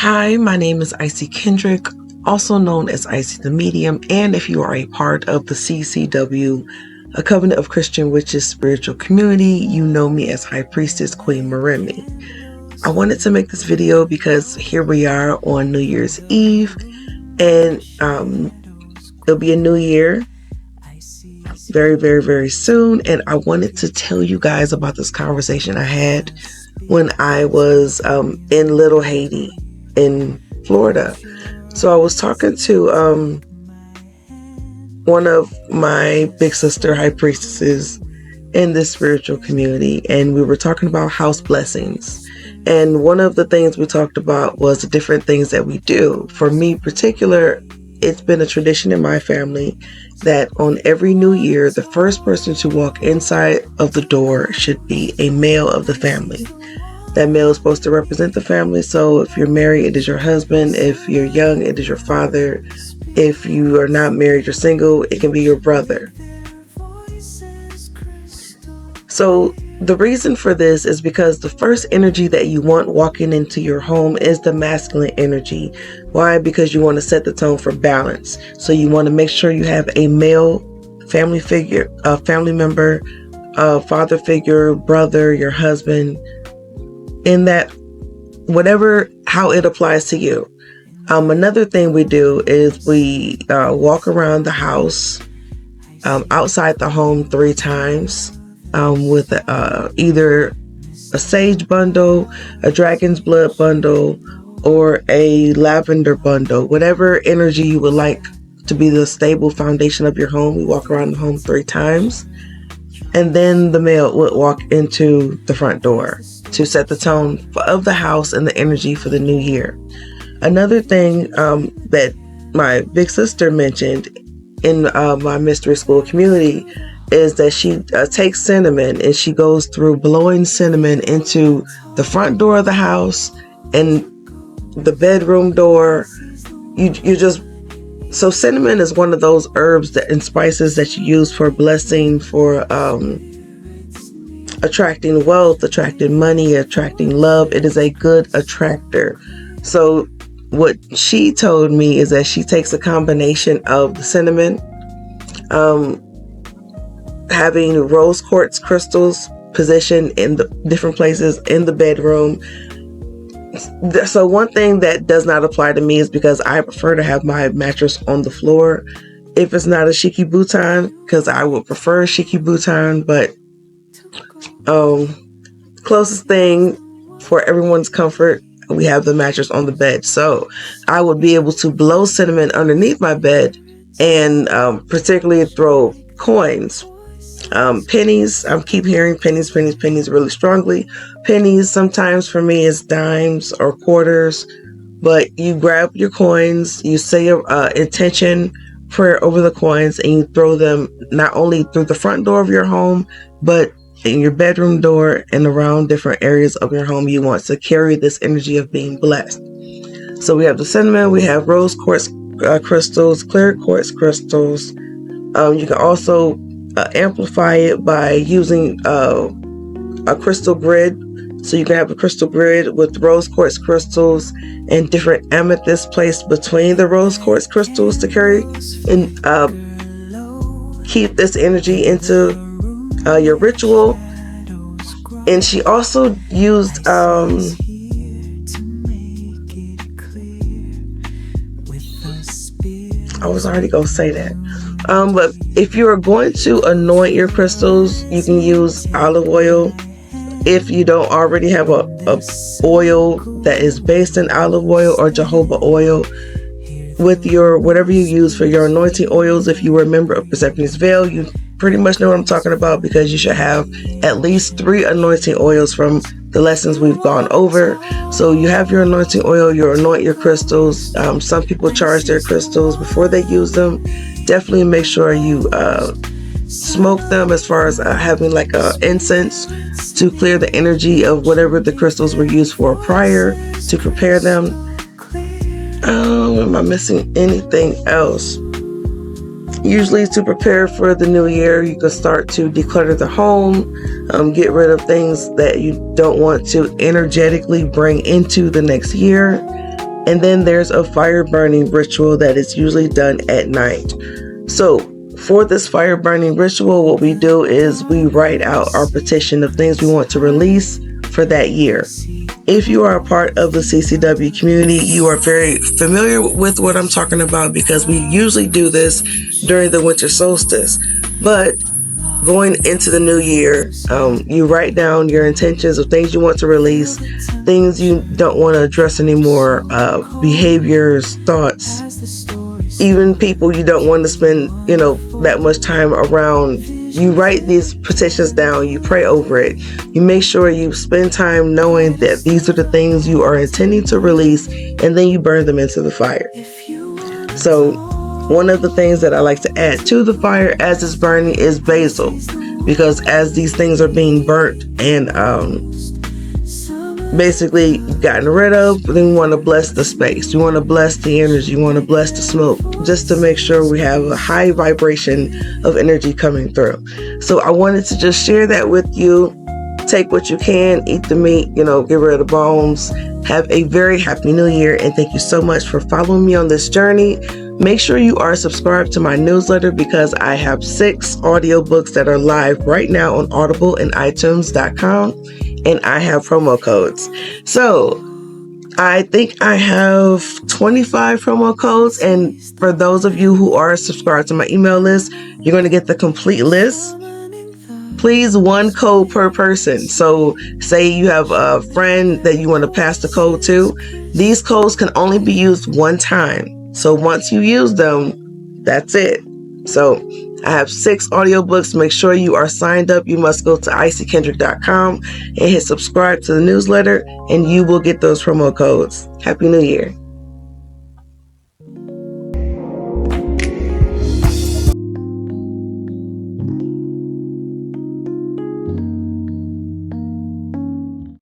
Hi, my name is Icy Kendrick, also known as Icy the Medium, and if you are a part of the CCW, a Covenant of Christian Witches spiritual community, you know me as High Priestess Queen Maremi. I wanted to make this video because here we are on New Year's Eve, and it'll be a new year very, very, very soon, and I wanted to tell you guys about this conversation I had when I was in Little Haiti in Florida. So I was talking to one of my big sister high priestesses in this spiritual community, and we were talking about house blessings. And one of the things we talked about was the different things that we do. For me in particular, it's been a tradition in my family that on every new year, the first person to walk inside of the door should be a male of the family. That male is supposed to represent the family. So if you're married, it is your husband. If you're young, it is your father. If you are not married, you're single, it can be your brother. So the reason for this is because the first energy that you want walking into your home is the masculine energy. Why? Because you want to set the tone for balance. So you want to make sure you have a male family figure, a family member, a father figure, brother, your husband, in that whatever, how it applies to you. Another thing we do is we walk around the house, outside the home 3 times. With either a sage bundle, a dragon's blood bundle, or a lavender bundle. Whatever energy you would like to be the stable foundation of your home. We walk around the home 3 times. And then the male would walk into the front door to set the tone of the house and the energy for the new year. Another thing that my big sister mentioned in my mystery school community is that she takes cinnamon and she goes through blowing cinnamon into the front door of the house and the bedroom door. So cinnamon is one of those herbs and spices that you use for blessing, for attracting wealth, attracting money, attracting love. It is a good attractor. So what she told me is that she takes a combination of the cinnamon, having rose quartz crystals positioned in the different places in the bedroom. So one thing that does not apply to me is because I prefer to have my mattress on the floor. If it's not a Shiki Butan, because I would prefer a Shiki Butan, but closest thing for everyone's comfort, we have the mattress on the bed. So I would be able to blow cinnamon underneath my bed and particularly throw coins. Pennies, I keep hearing pennies really strongly. Pennies sometimes for me is dimes or quarters, but you grab your coins, you say your intention prayer over the coins, and you throw them not only through the front door of your home, but in your bedroom door and around different areas of your home. You want to carry this energy of being blessed. So we have the cinnamon, we have rose quartz crystals, clear quartz crystals. You can also amplify it by using a crystal grid. So you can have a crystal grid with rose quartz crystals and different amethysts placed between the rose quartz crystals to carry and keep this energy into your ritual. And she also used I was already gonna say that. But if you are going to anoint your crystals, you can use olive oil. If you don't already have a oil that is based in olive oil or jojoba oil, with your whatever you use for your anointing oils, if you were a member of Persephone's Veil, you pretty much know what I'm talking about, because you should have at least 3 anointing oils from the lessons we've gone over. So you have your anointing oil, you anoint your crystals. Some people charge their crystals before they use them. Definitely make sure you smoke them, as far as having like a incense to clear the energy of whatever the crystals were used for prior to prepare them. Am I missing anything else? Usually to prepare for the new year, you can start to declutter the home, get rid of things that you don't want to energetically bring into the next year. And then there's a fire burning ritual that is usually done at night. So for this fire burning ritual, what we do is we write out our petition of things we want to release for that year. If you are a part of the CCW community, you are very familiar with what I'm talking about because we usually do this during the winter solstice. But going into the new year, you write down your intentions of things you want to release, things you don't want to address anymore, behaviors, thoughts, even people you don't want to spend, that much time around. You write these petitions down, you pray over it, you make sure you spend time knowing that these are the things you are intending to release, and then you burn them into the fire. So one of the things that I like to add to the fire as it's burning is basil, because as these things are being burnt and basically gotten rid of, then we want to bless the space. You want to bless the energy. You want to bless the smoke, just to make sure we have a high vibration of energy coming through. So I wanted to just share that with you. Take what you can, eat the meat, get rid of the bones. Have a very happy new year, and thank you so much for following me on this journey. Make sure you are subscribed to my newsletter because I have 6 audiobooks that are live right now on Audible and iTunes.com, and I have promo codes. So I think I have 25 promo codes, and for those of you who are subscribed to my email list, you're going to get the complete list. Please, 1 code per person. So say you have a friend that you want to pass the code to. These codes can only be used one time. So once you use them, that's it. So I have 6 audiobooks. Make sure you are signed up. You must go to icykendrick.com and hit subscribe to the newsletter, and you will get those promo codes. Happy New Year.